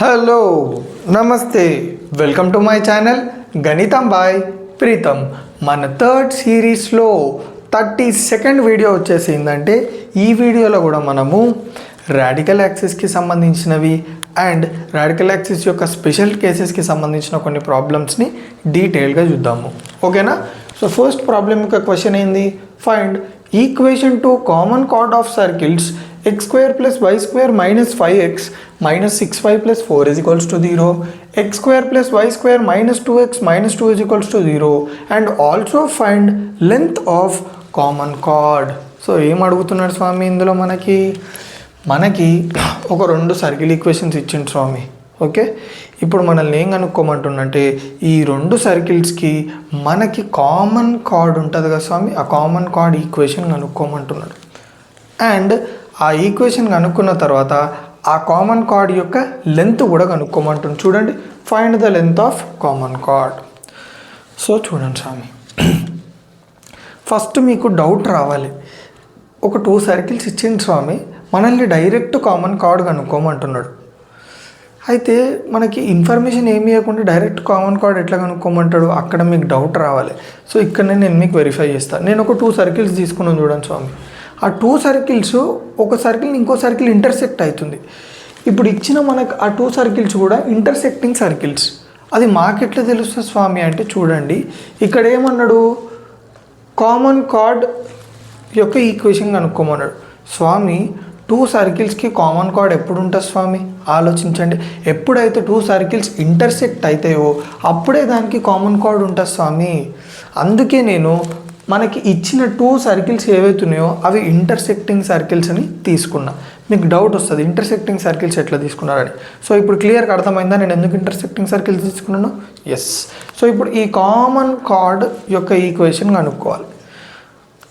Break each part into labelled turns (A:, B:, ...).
A: Hello నమస్తే welcome to my channel గణితం bye Pritam. మన థర్డ్ సిరీస్లో 32nd వీడియో వచ్చేసిందంటే ఈ వీడియోలో కూడా మనము రాడికల్ యాక్సిస్కి సంబంధించినవి అండ్ రాడికల్ యాక్సిస్ యొక్క స్పెషల్ కేసెస్కి సంబంధించిన కొన్ని ప్రాబ్లమ్స్ని డీటెయిల్గా చూద్దాము. ఓకేనా? సో ఫస్ట్ ప్రాబ్లం యొక్క క్వశ్చన్ ఏంది? Find equation to common chord of circles x square plus y square minus 5x minus 6y plus 4 is equals to 0, x square plus y square minus 2x minus 2 is equals to 0 and also find length of common chord. So ఏం అడుగుతున్నాడు స్వామి ఇందులో మనకి ఒక రెండు circle equations ఇచ్చిండు స్వామి. Okay, ఇప్పుడు మనల్ని ఏం కనుక్కోమంటుందంటే ఈ రెండు సర్కిల్స్కి మనకి కామన్ కార్డ్ ఉంటుంది కదా స్వామి, ఆ కామన్ కార్డ్ ఈక్వేషన్ కనుక్కోమంటున్నాడు. అండ్ ఆ ఈక్వేషన్ కనుక్కున్న తర్వాత ఆ కామన్ కార్డ్ యొక్క లెంత్ కూడా కనుక్కోమంటుంది. చూడండి, find the length of common card. So చూడండి స్వామి, ఫస్ట్ మీకు డౌట్ రావాలి. ఒక 2 సర్కిల్స్ ఇచ్చింది స్వామి, మనల్ని డైరెక్ట్ కామన్ కార్డ్ కనుక్కోమంటున్నాడు. అయితే మనకి ఇన్ఫర్మేషన్ ఏమి ఇవ్వకుండా డైరెక్ట్ కామన్ కార్డ్ ఎట్లా కనుక్కోమంటాడు, అక్కడ మీకు డౌట్ రావాలి. సో ఇక్కడ నేను మీకు వెరిఫై చేస్తాను. నేను ఒక 2 సర్కిల్స్ తీసుకున్నాను చూడండి స్వామి. ఆ 2 సర్కిల్స్ ఒక సర్కిల్ ఇంకో సర్కిల్ ఇంటర్సెక్ట్ అవుతుంది. ఇప్పుడు ఇచ్చిన మనకు ఆ 2 సర్కిల్స్ కూడా ఇంటర్సెక్టింగ్ సర్కిల్స్. అది మాకెట్లా తెలుస్తుంది స్వామి అంటే చూడండి, ఇక్కడ ఏమన్నాడు, కామన్ కార్డ్ యొక్క ఈక్వేషన్ కనుక్కోమన్నాడు. స్వామి 2 సర్కిల్స్కి కామన్ కార్డ్ ఎప్పుడు ఉంటుంది స్వామి? ఆలోచించండి. ఎప్పుడైతే 2 సర్కిల్స్ ఇంటర్సెక్ట్ అవుతాయో అప్పుడే దానికి కామన్ కార్డ్ ఉంటుంది స్వామి. అందుకే నేను మనకి ఇచ్చిన 2 సర్కిల్స్ ఏవైతున్నాయో అవి ఇంటర్సెక్టింగ్ సర్కిల్స్ అని తీసుకున్నా. మీకు డౌట్ వస్తుంది ఇంటర్సెక్టింగ్ సర్కిల్స్ ఎట్లా తీసుకున్నారని. సో ఇప్పుడు క్లియర్గా అర్థమైందా నేను ఎందుకు ఇంటర్సెక్టింగ్ సర్కిల్స్ తీసుకున్నాను? ఎస్. సో ఇప్పుడు ఈ కామన్ కార్డ్ యొక్క ఈక్వేషన్ కనుక్కోవాలి.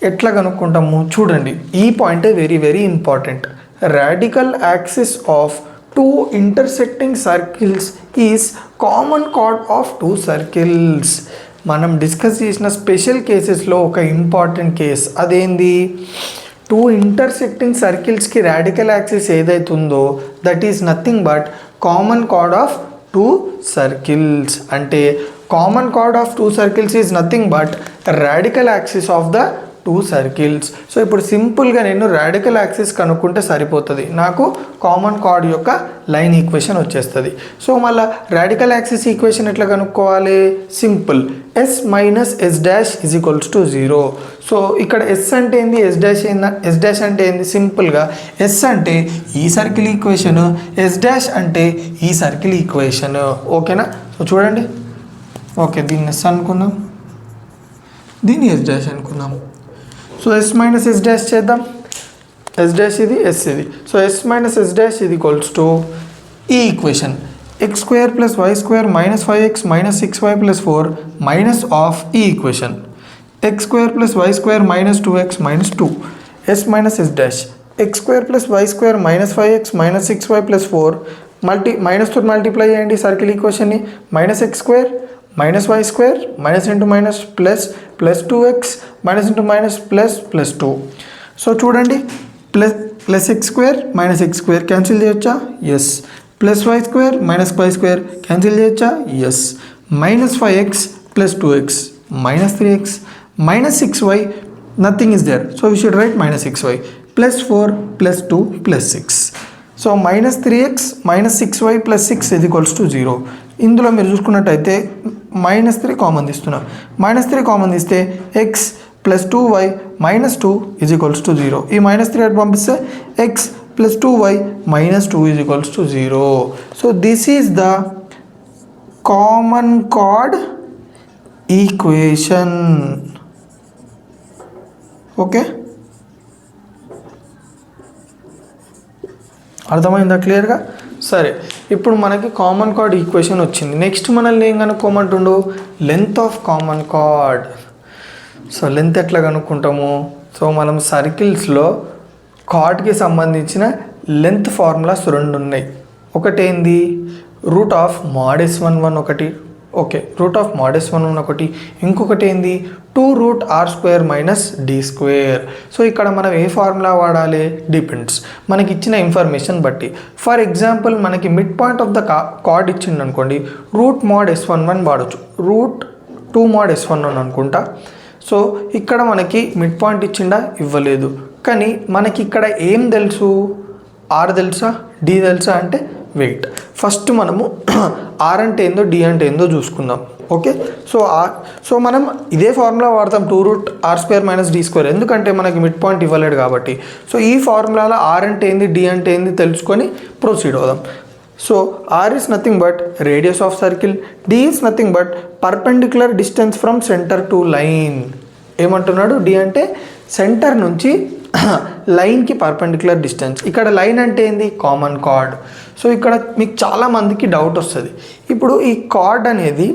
A: ఎట్లా కనుక్కుంటాము చూడండి, ఈ పాయింటే very very important. Radical axis of 2 intersecting circles is common chord of 2 circles. మనం డిస్కస్ చేసిన స్పెషల్ కేసెస్లో ఒక ఇంపార్టెంట్ కేస్ అదేంది, 2 ఇంటర్సెక్టింగ్ సర్కిల్స్కి రాడికల్ యాక్సిస్ ఏదైతుందో that is nothing but common chord of 2 circles. అంటే common chord of 2 circles is nothing but radical axis of the 2 circles. So ఇప్పుడు సింపుల్గా నేను రాడికల్ యాక్సిస్ కనుక్కుంటే సరిపోతుంది, నాకు కామన్ కార్డ్ యొక్క లైన్ ఈక్వేషన్ వచ్చేస్తుంది. సో మళ్ళీ రాడికల్ యాక్సిస్ ఈక్వేషన్ ఎట్లా కనుక్కోవాలి? Simple, S minus S dash is equals to 0. So ఇక్కడ ఎస్ అంటే ఏంది, ఎస్ డాష్ అంటే ఏంది? సింపుల్గా ఎస్ అంటే ఈ సర్కిల్ ఈక్వేషన్, ఎస్ డాష్ అంటే ఈ సర్కిల్ ఈక్వేషన్. ఓకేనా? సో చూడండి, ఓకే దీన్ని ఎస్ అనుకుందాం, దీన్ని ఎస్ డాష్ అనుకుందాం. So S minus S dash చేద్దాం, ఎస్ డాష్ ఇది, ఎస్ ఇది. So S minus S dash ఇది ఈక్వల్స్ టు ఈ equation x square plus y square minus 5x minus 6y plus 4 minus of ఈ equation x square plus y square minus 2x minus 2 S minus S dash x square plus y square minus 5x minus 6y plus 4 మైనస్తో multiply చేయండి circle ఈక్వేషన్ని, minus x square minus y square minus into minus plus plus 2x minus into minus plus plus 2. So చూడండి, plus x square minus x square cancel చేయొచ్చా? Yes. Plus y square minus y square cancel చేయొచ్చా? Yes. Minus 5x plus 2x minus 3x minus 6y nothing is there, so we should write minus 6y plus 4 plus 2 plus 6. So minus 3x minus 6y plus 6 ఇది equals to 0. ఇందులో మీరు చూసుకున్నట్టయితే minus 3 common తీస్తున్నాం, minus 3 common తీస్తే X plus 2y minus 2 is equals to 0. ఈ minus 3 అటు పంపిస్తే X plus 2y minus 2 is equals to 0. So this is the common card equation. Okay, అర్థమైందా క్లియర్గా? సరే, ఇప్పుడు మనకి కామన్ కార్డ్ ఈక్వేషన్ వచ్చింది. నెక్స్ట్ మనల్ని ఏం కనుక్కోమంటుండు, length of common card. So length ఎట్లా కనుక్కుంటాము? సో మనం సర్కిల్స్లో కార్డ్కి సంబంధించిన లెంత్ ఫార్ములాస్ 2 ఉన్నాయి. ఒకటి ఏంది, రూట్ ఆఫ్ mod s11 ఒకటి, okay root of mod s1 ఒకటి, ఇంకొకటి ఏంది 2 root R square minus D square. So ఇక్కడ మనం ఏ ఫార్ములా వాడాలి, డిపెండ్స్ మనకి ఇచ్చిన ఇన్ఫర్మేషన్ బట్టి. ఫర్ ఎగ్జాంపుల్ మనకి mid point of the card ఇచ్చిండు అనుకోండి, రూట్ mod s11 వాడచ్చు, రూట్ 2 mod s11 అనుకుంటా. సో ఇక్కడ మనకి మిడ్ పాయింట్ ఇచ్చిండా, ఇవ్వలేదు. కానీ మనకి ఇక్కడ ఏం తెలుసు, ఆర్ తెలుసా, డి తెలుసా అంటే వెయిట్. ఫస్ట్ మనము ఆర్ అంటే ఏందో డి అంటే ఏందో చూసుకుందాం. ఓకే సో మనం ఇదే ఫార్ములా వాడతాం 2 root R square minus D square, ఎందుకంటే మనకి మిడ్ పాయింట్ ఇవ్వలేడు కాబట్టి. సో ఈ ఫార్ములాలో ఆర్ అంటే ఏంది, డి అంటే ఏంది తెలుసుకొని ప్రొసీడ్ అవుదాం. So R is nothing but radius of circle, D is nothing but perpendicular distance from centre to line. ఏమంటున్నాడు, డి అంటే సెంటర్ నుంచి లైన్కి పర్పెండిక్యులర్ డిస్టెన్స్. ఇక్కడ లైన్ అంటే ఏంది, కామన్ కార్డ్. సో ఇక్కడ మీకు చాలామందికి డౌట్ వస్తుంది, ఇప్పుడు ఈ కార్డ్ అనేది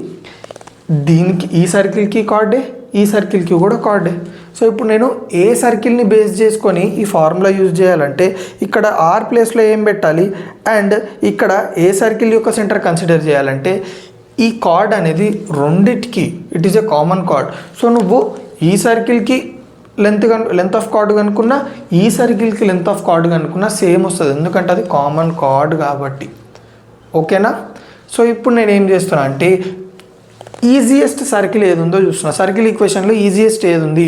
A: దీనికి ఈ సర్కిల్కి కార్డే, ఈ సర్కిల్కి కూడా కార్డే. సో ఇప్పుడు నేను ఏ సర్కిల్ని బేస్ చేసుకొని ఈ ఫార్ములా యూజ్ చేయాలంటే ఇక్కడ ఆర్ ప్లేస్లో ఏం పెట్టాలి, అండ్ ఇక్కడ ఏ సర్కిల్ యొక్క సెంటర్ కన్సిడర్ చేయాలంటే ఈ కార్డ్ అనేది రెండిటికి it is a common card. So నువ్వు ఈ సర్కిల్కి లెంత్ ఆఫ్ కార్డ్ కనుక్కున్నా, ఈ సర్కిల్కి లెంత్ ఆఫ్ కార్డ్ కనుక్కున్నా సేమ్ వస్తుంది, ఎందుకంటే అది కామన్ కార్డ్ కాబట్టి. ఓకేనా. సో ఇప్పుడు నేను ఏం చేస్తున్నా అంటే ఈజియెస్ట్ సర్కిల్ ఏది ఉందో చూస్తున్నా, సర్కిల్ ఈక్వేషన్లో ఈజియెస్ట్ ఏది ఉంది.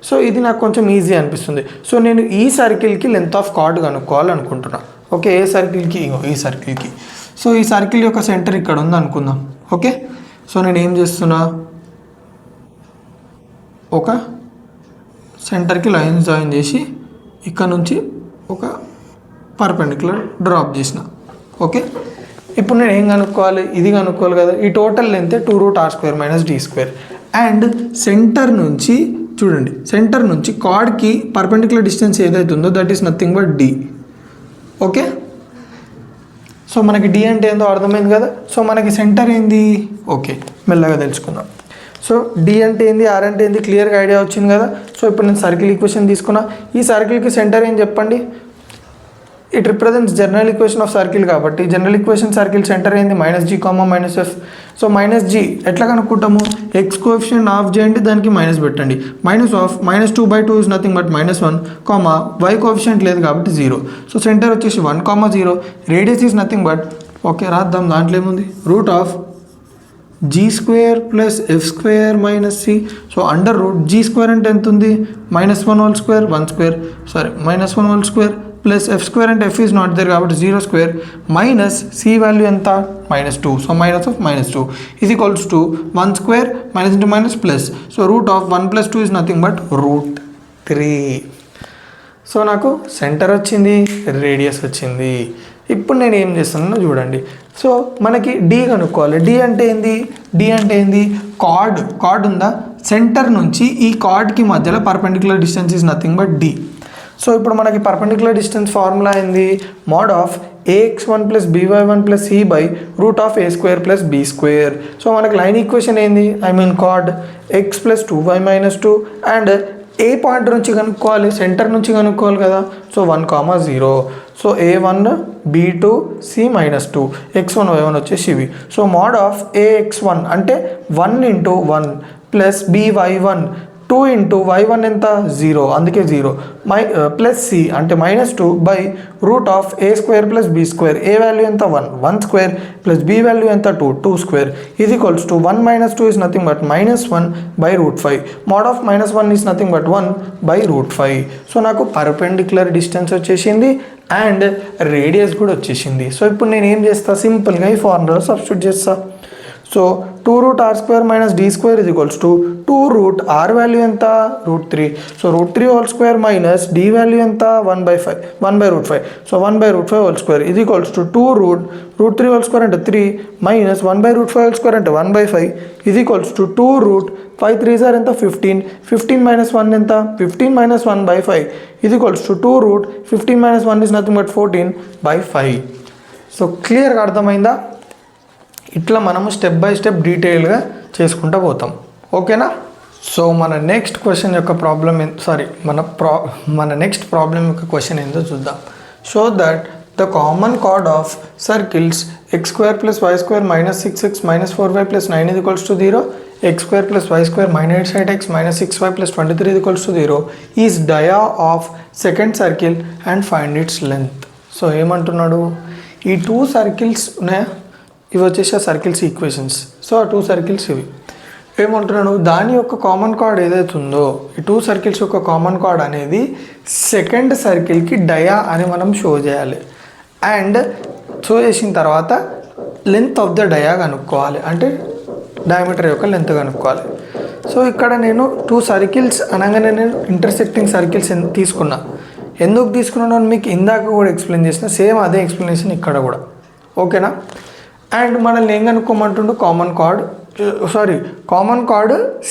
A: సో ఇది నాకు కొంచెం ఈజీ అనిపిస్తుంది. సో నేను ఈ సర్కిల్కి లెంత్ ఆఫ్ కార్డ్ కనుక్కోవాలనుకుంటున్నా. ఓకే, ఏ సర్కిల్కి, ఈ సర్కిల్కి. సో ఈ సర్కిల్ యొక్క సెంటర్ ఇక్కడ ఉంది అనుకుందాం. ఓకే, సో నేను ఏం చేస్తున్నా, ఒక సెంటర్కి లైన్స్ జాయిన్ చేసి ఇక్కడ నుంచి ఒక పర్పెండిక్యులర్ డ్రాప్ చేసిన. ఓకే, ఇప్పుడు నేను ఏం కనుక్కోవాలి, ఇది కనుక్కోవాలి కదా. ఈ total length 2 root R square minus D square. And centre నుంచి చూడండి, సెంటర్ నుంచి కార్డ్కి పర్పెండిక్యులర్ డిస్టెన్స్ ఏదైతే ఉందో that is nothing but D. Okay, so మనకి డి అంటే ఏందో అర్థమైంది కదా. సో మనకి సెంటర్ ఏంది, ఓకే మెల్లగా తెలుసుకుందాం. సో డి అంటే ఏంది, ఆర్ అంటే ఏంది క్లియర్గా ఐడియా వచ్చింది కదా. సో ఇప్పుడు నేను సర్కిల్ ఈక్వేషన్ తీసుకున్నా, ఈ సర్కిల్కి సెంటర్ ఏం చెప్పండి, it represents general equation of circle కాబట్టి జనరల్ ఈక్వేషన్ సర్కిల్ సెంటర్ ఏంది -g, -f. సో -g ఎట్లా కనుక్కుంటాము, ఎక్స్ కోఎఫిషియంట్ ఆఫ్ చేయండి, దానికి మైనస్ పెట్టండి. -2/2 is nothing but -1, y coefficient లేదు కాబట్టి 0. సో సెంటర్ వచ్చేసి 1, 0. Radius is nothing but, okay రాద్దాం, దాంట్లో ఏముంది, root of g square plus f square minus c. So under root g square అంటే ఎంత ఉంది, -1 whole square, 1 square, sorry -1 whole square plus f square అంటే f ఈజ్ నాట్ దేర్ కాబట్టి 0 square minus c value ఎంత, -2. So minus of -2 is equals to 1 square minus into minus plus. So root of 1 + 2 is nothing but √3. So నాకు centre వచ్చింది, radius వచ్చింది. ఇప్పుడు నేను ఏం చేస్తున్నానో చూడండి. సో మనకి డి కనుక్కోవాలి. డి అంటే ఏంది, కార్డ్ ఉందా, సెంటర్ నుంచి ఈ కార్డ్కి మధ్యలో perpendicular distance is nothing but D. So ఇప్పుడు మనకి పర్పెండిక్యులర్ డిస్టెన్స్ ఫార్ములా ఏంది, mod of ax1 + by1 + c by root of a² + b². సో మనకి లైన్ ఈక్వేషన్ ఏంది, కార్డ్ x + 2y - 2 అండ్ ఏ పాయింట్ నుంచి కనుక్కోవాలి, సెంటర్ నుంచి కనుక్కోవాలి కదా. So 1, 0. So a1 b2 c - 2 x1 y1 వచ్చేసి ఇవి. సో mod ఆఫ్ ax1 అంటే 1 × 1 ప్లస్ by1 2 × y1 ఎంత 0, అందుకే 0 ప్లస్ c అంటే -2 by root of a² + b². A value ఎంత 1 స్క్వేర్ ప్లస్ b వాల్యూ ఎంత 2 square is equals to 1 - 2 is nothing but -1 by √5. Mod of -1 is nothing but 1 by √5. So నాకు perpendicular distance వచ్చేసింది and radius కూడా వచ్చేసింది. So ఇప్పుడు నేను ఏం చేస్తా, సింపుల్గా ఈ ఫార్ములా సబ్స్టిట్యూట్ చేస్తా. So 2 root R square minus D square is equals to 2 root R value ఎంత √3. So √3 whole square minus D value ఎంత 1/5. So 1/√5 whole square is equals to 2 √3 whole square అంటే 3 మైనస్ 1/√5 హోల్ స్క్వేర్ అంటే 1/5 is equals to 2 root 5 3 సార్ ఎంత 15. 15 - 1 ఎంత 15 - 1/5 is equals to 2 root 15 - 1 is nothing but 14/5. So క్లియర్గా అర్థమైందా. ఇట్లా మనము స్టెప్ బై స్టెప్ డీటెయిల్గా చేసుకుంటూ పోతాం. ఓకేనా. సో మన నెక్స్ట్ క్వశ్చన్ యొక్క ప్రాబ్లం మన నెక్స్ట్ ప్రాబ్లం యొక్క క్వశ్చన్ ఏందో చూద్దాం. Show that the common chord of circles x square plus y square minus 6x minus 4y plus 9 is equals to 0, x square plus y square minus 8x minus 6y plus 23 is equals to 0 is dia of second circle and find its length. So ఏమంటున్నాడు, ఈ 2 circles ఉన్నాయా, ఇవి వచ్చేసి ఆ circles equations. So ఆ 2 circles ఇవి. ఏమంటున్నాడు, దాని యొక్క కామన్ కార్డ్ ఏదైతే ఉందో ఈ 2 సర్కిల్స్ యొక్క కామన్ కార్డ్ అనేది సెకండ్ సర్కిల్కి డయా అని మనం షో చేయాలి. అండ్ షో చేసిన తర్వాత లెంత్ ఆఫ్ ద డయా కనుక్కోవాలి, అంటే డయామీటర్ యొక్క లెంత్ కనుక్కోవాలి. సో ఇక్కడ నేను 2 సర్కిల్స్ అనగానే నేను ఇంటర్సెక్టింగ్ సర్కిల్స్ తీసుకున్నా. ఎందుకు తీసుకున్నాను అని మీకు ఇందాక కూడా ఎక్స్ప్లెయిన్ చేసిన, సేమ్ అదే ఎక్స్ప్లెనేషన్ ఇక్కడ కూడా. ఓకేనా. అండ్ మనల్ని ఏం కనుక్కోమంటుండు, కామన్ కార్డ్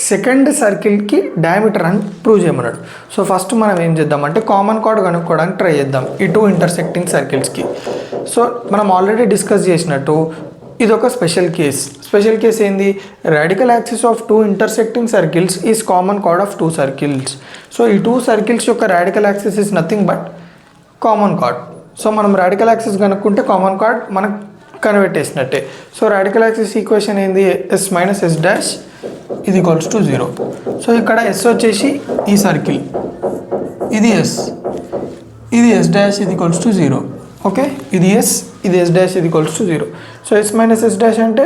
A: సెకండ్ సర్కిల్కి డయామీటర్ అని ప్రూవ్ చేయమన్నాడు. సో ఫస్ట్ మనం ఏం చేద్దామంటే కామన్ కార్డ్ కనుక్కోవడానికి ట్రై చేద్దాం ఈ 2 ఇంటర్సెక్టింగ్ సర్కిల్స్కి. సో మనం ఆల్రెడీ డిస్కస్ చేసినట్టు ఇది ఒక స్పెషల్ కేస్ ఏంది, radical axis of 2 intersecting circles is common chord of 2 circles. So ఈ 2 సర్కిల్స్ యొక్క radical axis is nothing but common card. So మనం రాడికల్ యాక్సిస్ కనుక్కుంటే కామన్ కార్డ్ మనకు కనిపెట్టేసినట్టే. సో రాడికల్ యాక్సిస్ ఈక్వేషన్ ఏంది, ఎస్ మైనస్ ఎస్ డాష్ ఇది equals to 0. So ఇక్కడ yes వచ్చేసి ఈ సర్కిల్, ఇది ఎస్, ఇది ఎస్ డాష్ ఇది ఈక్వల్స్ టు 0. ఓకే, ఇది ఎస్, ఇది ఎస్ డాష్ ఇది equals to 0. So S minus S dash అంటే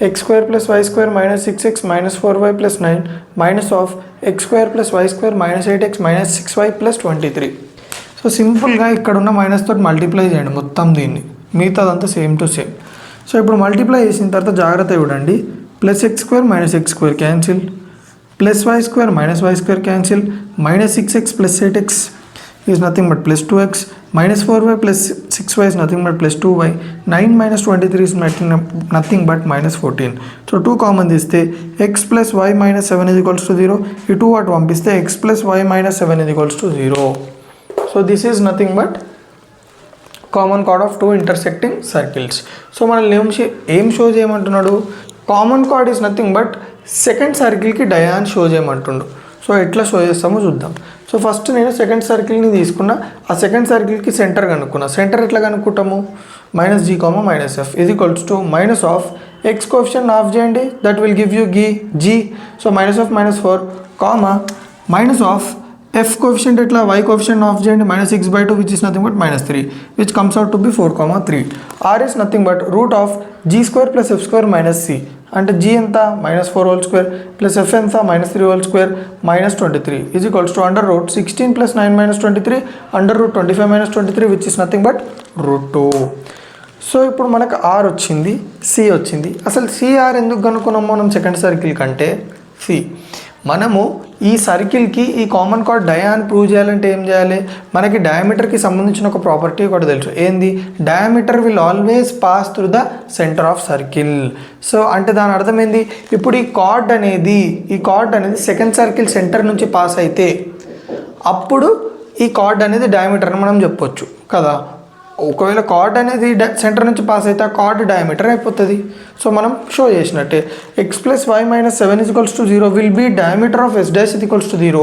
A: x square plus y square minus 6x minus 4y plus 9 minus of x square plus y square minus 8x minus 6y plus 23. So సింపుల్గా ఇక్కడ ఉన్న minus తోటి multiply చేయండి మొత్తం దీన్ని, మిగతాదంతా same to same. So ఇప్పుడు మల్టిప్లై చేసిన తర్వాత జాగ్రత్త చూడండి, plus x square minus x square cancel, plus y square minus y square cancel, minus 6x plus 8x is nothing but plus 2x, minus 4y plus 6y is nothing but plus 2y, 9 minus 23 is nothing but minus 14. So 2 common తీస్తే x plus y minus 7 is equals to 0. ఈ 2 అటు పంపిస్తే x plus y minus 7 is equals to 0. So this is nothing but common chord of 2 intersecting circles. So మనల్ని ఏం show చేయమంటున్నాడు, common chord is nothing but second సర్కిల్కి dia అని show చేయమంటుండు. So ఎట్లా షో చేస్తామో చూద్దాం. సో ఫస్ట్ నేను సెకండ్ సర్కిల్ని తీసుకున్నా, ఆ సెకండ్ సర్కిల్కి సెంటర్ కనుక్కున్నా. సెంటర్ ఎట్లా కనుక్కుంటాము, minus G comma minus F ఇది equals to minus of x coefficient of చేయండి, that will give you G. So minus of minus 4 comma minus of F coefficient ఎట్లా వై కోఎఫిషియంట్ ఆఫ్ చేయండి, minus 6/2 which is nothing but minus 3 which comes out to be 4,3. R is nothing but root of G square plus F square minus C, అంటే G ఎంత minus 4 whole square plus F ఎంత minus 3 whole square minus 23 is equals to under root 16 plus 9 minus 23 under root 25 minus 23 which is nothing but route 2. So ఇప్పుడు మనకు are వచ్చింది, C వచ్చింది. అసలు CR ఎందుకు కనుక్కున్నాము మనం సెకండ్ సర్కిల్ కంటే, సి మనము ఈ సర్కిల్కి ఈ కామన్ కార్డ్ డయా అని ప్రూవ్ చేయాలంటే ఏం చేయాలి, మనకి డయామీటర్కి సంబంధించిన ఒక ప్రాపర్టీ కూడా తెలుసు, ఏంది, diameter will always pass through the centre of circle. So అంటే దాని అర్థం ఏంది, ఇప్పుడు ఈ కార్డ్ అనేది సెకండ్ సర్కిల్ సెంటర్ నుంచి పాస్ అయితే అప్పుడు ఈ కార్డ్ అనేది డయామీటర్ అని మనం చెప్పొచ్చు కదా. ఒకవేళ కార్డ్ అనేది సెంటర్ నుంచి పాస్ అయితే ఆ కార్డ్ డయామీటర్ అయిపోతుంది. సో మనం షో చేసినట్టే x plus y minus 7 is equals to 0 will be diameter of S dash is equals to 0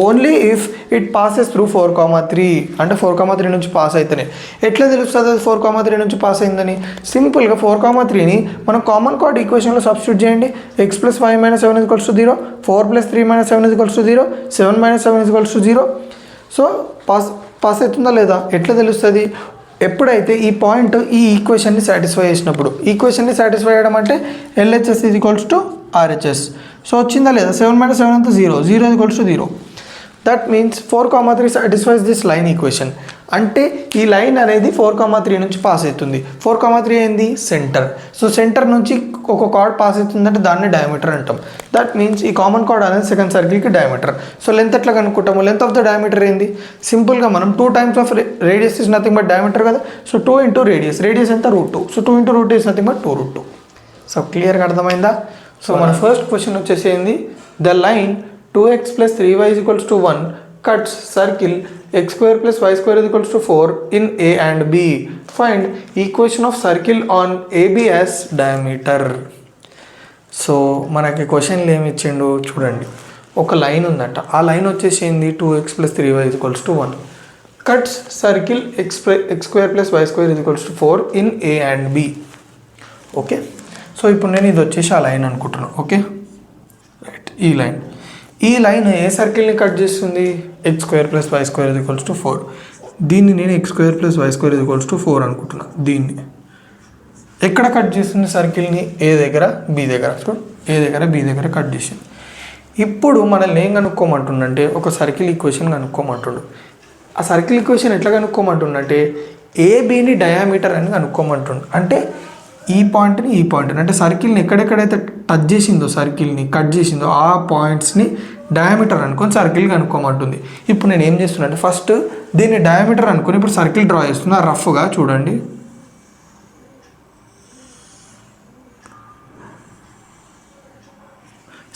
A: only if it passes through 4,3. అంటే 4,3 నుంచి పాస్ అయితేనే. ఎట్లా తెలుస్తుంది అది 4,3 నుంచి పాస్ అయిందని, సింపుల్గా 4,3ని మనం కామన్ కార్డ్ ఈక్వేషన్లో సబ్స్టిట్యూట్ చేయండి. X plus y minus 7 is equals to 0, 4 plus 3 minus 7 is equals to 0, 7 minus 7 is equals to 0. So pass అవుతుందా లేదా ఎట్లా తెలుస్తుంది, ఎప్పుడైతే ఈ పాయింట్ ఈ ఈక్వేషన్ని సాటిస్ఫై చేసినప్పుడు. ఈక్వేషన్ని సాటిస్ఫై చేయడం అంటే LHS is equals to RHS. So వచ్చిందా లేదా, 7 మైనస్ 7 అంతా 0, 0 is equals to 0. That means 4,3 satisfies this line equation. అంటే ఈ లైన్ అనేది 4,3 నుంచి పాస్ అవుతుంది. 4,3 ఏంది, సెంటర్. సో సెంటర్ నుంచి ఒక కార్డ్ పాస్ అవుతుందంటే దాన్ని డయామీటర్ అంటాం. దట్ మీన్స్ ఈ కామన్ కార్డ్ అనేది సెకండ్ సర్కిల్కి డయామీటర్. సో లెంత్ ఎట్లా కనుక్కుంటాము, లెంత్ ఆఫ్ ద డయామీటర్ ఏంది, సింపుల్గా మనం 2 times of radius is nothing but diameter కదా. సో 2 ఇంటూ రేడియస్, రేడియస్ ఎంత root 2. So 2 into root is nothing but 2 root 2. So క్లియర్గా అర్థమైందా. సో మన ఫస్ట్ క్వశ్చన్ వచ్చేసి ఏంది, the line 2x plus 3y is equals to 1 cuts circle x square plus y square is equals to 4 in A and B. Find equation of circle on AB as diameter. So మనకి క్వశ్చన్లు ఏమి ఇచ్చిండు చూడండి, ఒక line ఉందట, ఆ line వచ్చేసి ఏంది 2x plus 3y is equals to 1. cuts circle x square plus y square is equals to 4 in A and B. Okay, so ఇప్పుడు నేను ఇది వచ్చేసి ఆ లైన్ అనుకుంటున్నాను. ఓకే రైట్, ఈ లైన్ ఏ సర్కిల్ని కట్ చేస్తుంది? X square plus y square is equals to 4. దీన్ని నేను x square plus y square is equals to 4 అనుకుంటున్నాను. దీన్ని ఎక్కడ కట్ చేస్తుంది సర్కిల్ని? ఏ దగ్గర, బి దగ్గర. సో ఏ దగ్గర, బి దగ్గర కట్ చేసింది. ఇప్పుడు మనల్ని ఏం కనుక్కోమంటుండంటే ఒక సర్కిల్ ఈక్వేషన్ కనుక్కోమంటుండు. ఆ సర్కిల్ ఈక్వేషన్ ఎట్లా కనుక్కోమంటుండంటే ఏబిని డయామీటర్ అని కనుక్కోమంటుండు. అంటే ఈ పాయింట్ని అంటే సర్కిల్ని ఎక్కడెక్కడైతే టచ్ చేసిందో, సర్కిల్ని కట్ చేసిందో ఆ పాయింట్స్ని డయామీటర్ అనుకొని సర్కిల్ కనుక్కోమంటుంది. ఇప్పుడు నేను ఏం చేస్తున్నా అంటే ఫస్ట్ దీన్ని డయామీటర్ అనుకొని ఇప్పుడు సర్కిల్ డ్రా చేస్తున్నా రఫ్గా. చూడండి,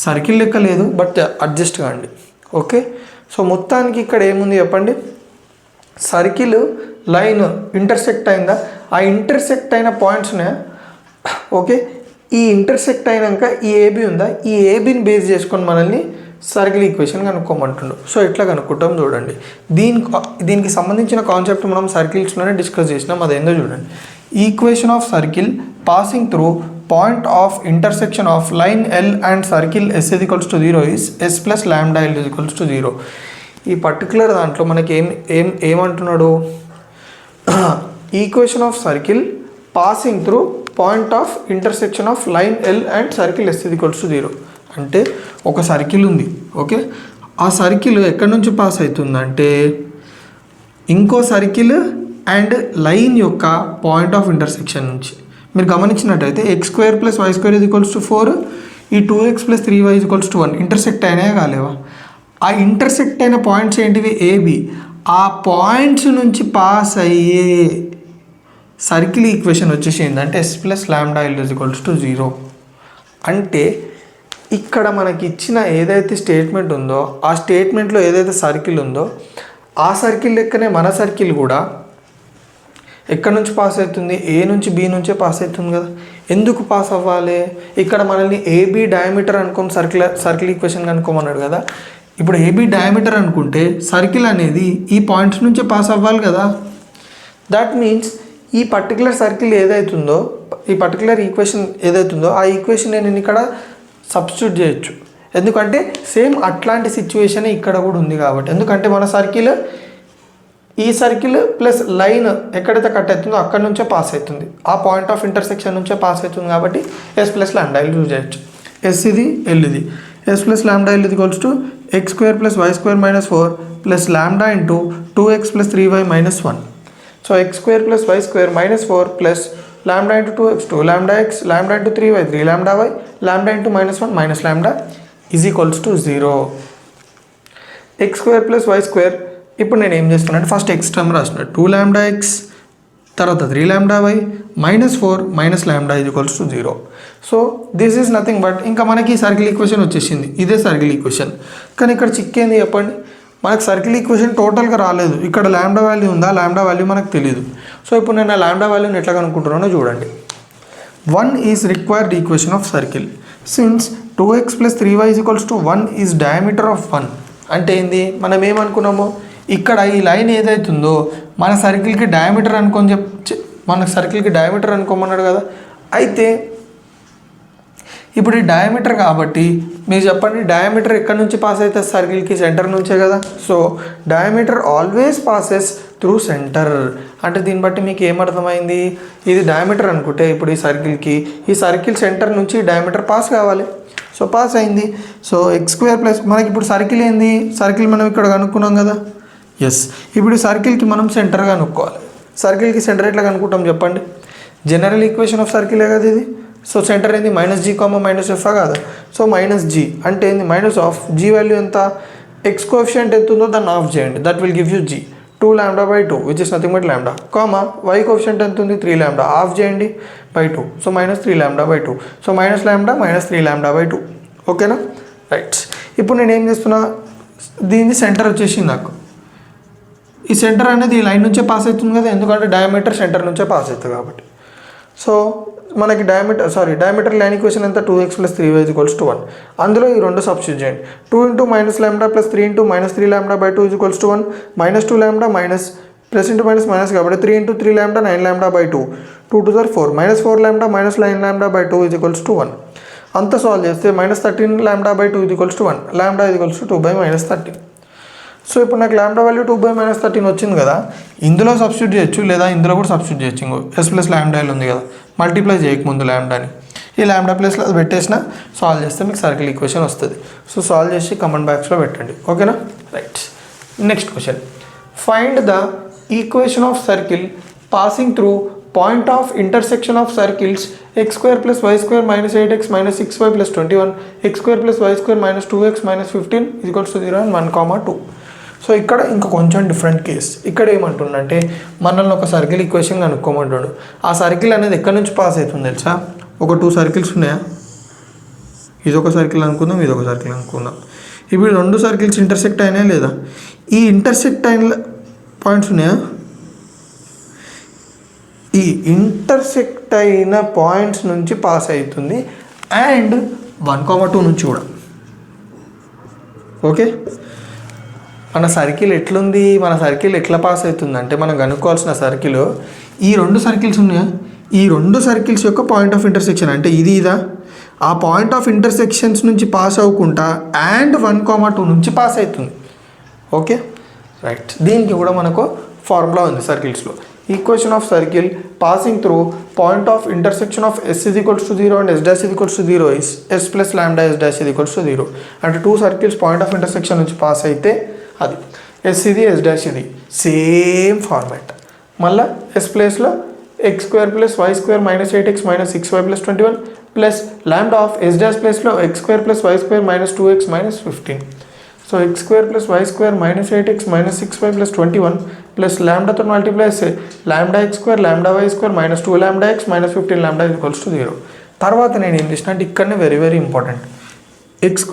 A: సర్కిల్ లెక్క లేదు బట్ అడ్జస్ట్ కాండి. ఓకే, సో మొత్తానికి ఇక్కడ ఏముంది చెప్పండి? సర్కిల్ లైన్ ఇంటర్సెక్ట్ అయిందా? ఆ ఇంటర్సెక్ట్ అయిన పాయింట్స్నే ఓకే, ఈ ఇంటర్సెక్ట్ అయినాక ఈ ఏబీ ఉందా? ఈ ఏబీని బేస్ చేసుకొని మనల్ని సర్కిల్ ఈక్వేషన్ కనుక్కోమంటుండు. సో ఎట్లా కనుక్కుంటాం చూడండి. దీనికి సంబంధించిన కాన్సెప్ట్ మనం సర్కిల్స్లోనే డిస్కస్ చేసినాం. అదేందో చూడండి. Equation of circle passing through point of intersection of line L and circle S is equals to 0 is S plus lambda L is equals to 0. ఈ పర్టికులర్ దాంట్లో మనకి ఏమంటున్నాడు? Equation of circle passing through point of intersection of line L and circle S is equals to 0. అంటే ఒక circle ఉంది. Okay, ఆ circle ఎక్కడి నుంచి పాస్ అవుతుందంటే ఇంకో సర్కిల్ అండ్ లైన్ యొక్క పాయింట్ ఆఫ్ ఇంటర్సెక్షన్ నుంచి. మీరు గమనించినట్టయితే x square plus y square is equals to 4, ఈ 2x plus 3y is equals to 1. Intersect అయినాయా కాలేవా? ఆ ఇంటర్సెక్ట్ అయిన పాయింట్స్ ఏంటివి? ఏబి. ఆ పాయింట్స్ నుంచి పాస్ అయ్యే సర్కిల్ ఈక్వేషన్ వచ్చేసి ఏంటంటే S plus lambda L is equals to 0. అంటే ఇక్కడ మనకి ఇచ్చిన ఏదైతే స్టేట్మెంట్ ఉందో ఆ స్టేట్మెంట్లో ఏదైతే సర్కిల్ ఉందో ఆ సర్కిల్ లెక్కనే మన సర్కిల్ కూడా ఎక్కడి నుంచి పాస్ అవుతుంది? ఏ నుంచి బి నుంచే పాస్ అవుతుంది కదా. ఎందుకు పాస్ అవ్వాలి? ఇక్కడ మనల్ని ఏబీ డయామీటర్ అనుకోని సర్కిల్ ఈక్వేషన్ కనుక్కోమన్నాడు కదా. ఇప్పుడు ఏబీ డయామీటర్ అనుకుంటే సర్కిల్ అనేది ఈ పాయింట్స్ నుంచే పాస్ అవ్వాలి కదా. దట్ మీన్స్ ఈ పర్టికులర్ సర్కిల్ ఏదైతుందో, ఈ పర్టికులర్ ఈక్వేషన్ ఏదైతుందో ఆ ఈక్వేషన్ నేను ఇక్కడ సబ్స్టిట్యూట్ చేయొచ్చు. ఎందుకంటే సేమ్ అట్లాంటి సిచ్యువేషన్ ఇక్కడ కూడా ఉంది కాబట్టి. ఎందుకంటే మన సర్కిల్ ఈ సర్కిల్ ప్లస్ లైన్ ఎక్కడైతే కట్ అవుతుందో అక్కడ నుంచే పాస్ అవుతుంది, ఆ పాయింట్ ఆఫ్ ఇంటర్సెక్షన్ నుంచే పాస్ అవుతుంది కాబట్టి S plus lambda L use చేయొచ్చు. ఎస్ ఇది, ఎల్ ఇది. ఎస్ ప్లస్ లాంబ్డా ఎల్ ఇది equals to x square plus y square minus 4 plus lambda into 2x plus 3y minus 1. So x square plus y square minus 4 plus lambda into 2x 2 lambda x lambda into 3y 3 lambda y lambda into minus 1 minus lambda is equals to 0. X square plus y square. ఇప్పుడు నేను ఏం చేస్తున్నాను అంటే first X term రాసిన 2 lambda x తర్వాత 3 lambda y minus 4 minus lambda is equals to 0. So this is nothing but ఇంకా మనకి circle equation వచ్చేసింది. ఇదే సర్కిల్ ఈక్వేషన్. కానీ ఇక్కడ చిక్కేంది చెప్పండి, మనకు సర్కిల్ ఈక్వేషన్ టోటల్గా రాలేదు. ఇక్కడ లాంబ్డా వాల్యూ ఉందా? లాంబ్డా వాల్యూ మనకు తెలియదు. సో ఇప్పుడు నేను ఆ లాంబ్డా వాల్యూని ఎట్లా కనుక్కుంటున్నానో చూడండి. 1 is required equation of circle since 2x plus 3y is equals to 1 is diameter of 1. అంటే ఏంది? మనం ఏమనుకున్నాము, ఇక్కడ ఈ లైన్ ఏదైతుందో మన సర్కిల్కి డయామీటర్ అనుకొని మన సర్కిల్కి డయామీటర్ అనుకోమన్నాడు కదా. అయితే ఇప్పుడు ఈ డయామీటర్ కాబట్టి మీరు చెప్పండి, డయామీటర్ ఎక్కడి నుంచి పాస్ అవుతుంది? సర్కిల్కి సెంటర్ నుంచే కదా. So diameter always passes through centre. అంటే దీన్ని బట్టి మీకు ఏమర్థమైంది? ఇది డయామీటర్ అనుకుంటే ఇప్పుడు ఈ సర్కిల్ సెంటర్ నుంచి డయామీటర్ పాస్ కావాలి. సో పాస్ అయింది. సో ఎక్స్ స్క్వేర్ ప్లస్ మనకి ఇప్పుడు సర్కిల్ ఏంది? సర్కిల్ మనం ఇక్కడ కనుక్కున్నాం కదా. ఎస్, ఇప్పుడు సర్కిల్కి మనం సెంటర్ కనుక్కోవాలి. సర్కిల్కి సెంటర్ ఎట్లా కనుక్కుంటాం చెప్పండి? జనరల్ ఈక్వేషన్ ఆఫ్ సర్కిలే కదా ఇది. సో సెంటర్ ఏంది? Minus G comma minus f కాదా. సో మైనస్ జీ అంటే ఏంది? మైనస్ ఆఫ్ జీ వాల్యూ ఎంత? ఎక్స్ కోఎఫిషియంట్ ఎంత ఉందో దాన్ని ఆఫ్ చేయండి. That will give you g 2 lambda by 2 which is nothing but lambda comma y coefficient ఎంత ఉంది? 3 లాంబ్డా ఆఫ్ చేయండి by 2. So minus 3 lambda by 2. So minus lambda minus 3 lambda by 2. ఓకేనా? Right. ఇప్పుడు నేను ఏం చేస్తున్నా, దీన్ని సెంటర్ వచ్చేసింది నాకు. ఈ సెంటర్ అనేది ఈ లైన్ నుంచే పాస్ అవుతుంది కదా, ఎందుకంటే డయామీటర్ సెంటర్ నుంచే పాస్ అవుతుంది కాబట్టి. సో మనకి డయామీటర్ లైన్ ఈక్వేషన్ ఎంత 2x + 3y = 1. అందులో ఈ రెండు సబ్స్టిట్యూట్ చేయండి. 2 × -λ + 3 × -3λ/2 = 1. -2λ మైనస్ ప్లస్ ఇంటూ మైనస్ కాబట్టి 3 × 3λ 9λ/2. 2 2 4 -4λ - 9λ/2 = 1. అంతా సాల్వ్ చేస్తే -13λ/2 = 1. λ = 2/-13. సో ఇప్పుడు నాకు లాంబ్డా వాల్యూ 2/-13 వచ్చింది కదా, ఇందులో సబ్స్టిట్యూట్ చేయొచ్చు లేదా ఇందులో కూడా సబ్స్టిట్యూట్ చేయొచ్చు. ఇంకో s + λ ఉంది కదా, మల్టిప్లై చేయకముందు లాంబ్డాని ఈ లాంబ్డా ప్లేస్లో అది పెట్టేసిన సాల్వ్ చేస్తే మీకు సర్కిల్ ఈక్వేషన్ వస్తుంది. సో సాల్వ్ చేసి కామెంట్ బాక్స్లో పెట్టండి. ఓకేనా? Right. Next question, find the equation of circle passing through point of intersection of circles x² + y² - 8x - 6y + 21 x² + y² - 2x - 15 = 0 and 1, 2. So ఇక్కడ ఇంకా కొంచెం డిఫరెంట్ కేస్. ఇక్కడ ఏమంటుండంటే మనల్ని ఒక సర్కిల్ ఈక్వేషన్ కనుక్కోమంటాడు. ఆ సర్కిల్ అనేది ఎక్కడి నుంచి పాస్ అవుతుంది తెలుసా? ఒక 2 సర్కిల్స్ ఉన్నాయా? ఇదొక సర్కిల్ అనుకుందాం, ఇదొక సర్కిల్ అనుకుందాం. ఇప్పుడు 2 సర్కిల్స్ ఇంటర్సెక్ట్ అయినా లేదా? ఈ ఇంటర్సెక్ట్ అయిన పాయింట్స్ ఉన్నాయా? ఈ ఇంటర్సెక్ట్ అయిన పాయింట్స్ నుంచి పాస్ అవుతుంది అండ్ 1, 2 నుంచి కూడా. ఓకే, మన సర్కిల్ ఎట్లుంది, మన సర్కిల్ ఎట్లా పాస్ అవుతుంది అంటే మనం కనుక్కోవాల్సిన సర్కిల్ ఈ 2 సర్కిల్స్ ఉన్నాయా, ఈ 2 సర్కిల్స్ యొక్క పాయింట్ ఆఫ్ ఇంటర్సెక్షన్ అంటే ఇది ఇదా, ఆ పాయింట్ ఆఫ్ ఇంటర్సెక్షన్స్ నుంచి పాస్ అవ్వకుండా అండ్ 1, 2 నుంచి పాస్ అవుతుంది. Okay right. దీనికి కూడా మనకు ఫార్ములా ఉంది సర్కిల్స్లో. Equation of circle passing through point of intersection of s = 0 and s' = 0 is s + λ s' = 0. అంటే 2 సర్కిల్స్ పాయింట్ ఆఫ్ ఇంటర్సెక్షన్ నుంచి పాస్ అయితే అది s ఇది s' ఇది సేమ్ ఫార్మాట్. మళ్ళీ s ప్లేస్లో x² + y² - 8x - 6y + 21 plus λ of s' ప్లేస్లో x² + y² - 2x - 15. So x² + y² - 8x - 6y + 21 plus లాంబ్డాతో multiply చేస్తే λx² λy² - 2λx - 15λ = 0. తర్వాత నేను ఏం చేసిన అంటే ఇక్కడనే very very important, x²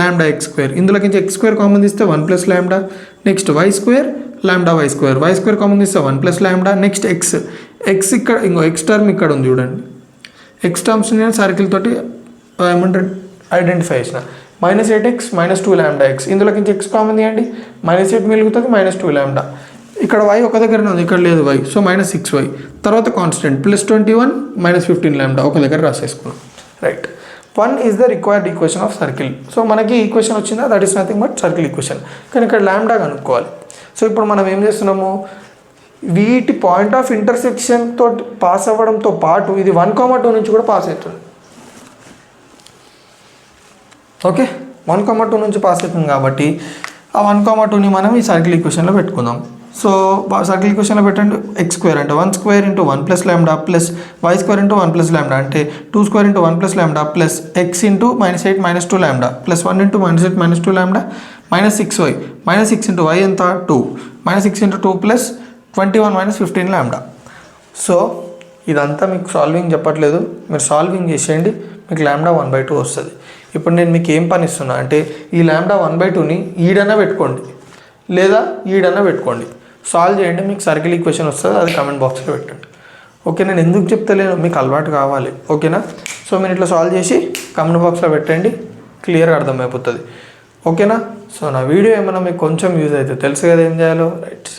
A: λx², ఇందులోకి x² కామన్ తీస్తే 1 + λ, next y² λy², y² common తీస్తే 1 + λ, నెక్స్ట్ x ఇక్కడ ఇంకో x టర్మ్ ఇక్కడ ఉంది చూడండి. x టర్మ్స్ నేను సర్కిల్ తోటి ఏమంటారు ఐడెంటిఫై చేసిన. -8x - 2λx, ఇందులోకి x కామన్ తీయండి, -8 మిగులుతుంది -2λ. ఇక్కడ y ఒక దగ్గరనే ఉంది, ఇక్కడ లేదు y, సో -6y. తర్వాత కాన్స్టెంట్ +21 - 15λ ఒక దగ్గర రాసేసుకున్నాం. Right. 1 is the required equation of circle. So మనకి ఈక్వేషన్ వచ్చిందా, that is nothing but circle equation. కానీ ఇక్కడ లాంబ్డా కనుక్కోవాలి. సో ఇప్పుడు మనం ఏం చేస్తున్నాము, వీటి పాయింట్ ఆఫ్ ఇంటర్సెక్షన్ తోటి పాస్ అవ్వడంతో పాటు ఇది 1, 2 నుంచి కూడా పాస్ అవుతుంది. ఓకే, 1, 2 నుంచి పాస్ అవుతుంది కాబట్టి ఆ 1, 2ని మనం ఈ సర్కిల్ ఈక్వేషన్లో పెట్టుకుందాం. సో సర్కిల్ ఈక్వేషన్లో పెట్టండి. x² అంటే 1² × 1 + λ ప్లస్ y² × 1 + λ అంటే 2² × 1 + λ plus x × -8 - 2λ plus 1 × -8 - 2λ -6y -6 × y ఎంత 2 -6 × 2 ప్లస్ 21 - 15λ. సో ఇదంతా మీకు సాల్వింగ్ చెప్పట్లేదు, మీరు సాల్వింగ్ చేసేయండి, మీకు λ 1/2 వస్తుంది. ఇప్పుడు నేను మీకు ఏం పని ఇస్తున్నా అంటే ఈ λ 1/2ని ఈడన్నా పెట్టుకోండి లేదా ఈడన్నా పెట్టుకోండి, సాల్వ్ చేయండి, మీకు సర్కిల్ ఈక్వేషన్ వస్తుంది. అది కామెంట్ బాక్స్లో పెట్టండి. ఓకే, నేను ఎందుకు చెప్తలేను, మీకు అలవాటు కావాలి. ఓకేనా? సో మీరు ఇట్లా సాల్వ్ చేసి కామెంట్ బాక్స్లో పెట్టండి, క్లియర్గా అర్థమైపోతుంది. ఓకేనా? సో నా వీడియో ఏమైనా మీకు కొంచెం యూజ్ అవుతుంది, తెలుసు కదా ఏం చేయాలో. రైట్.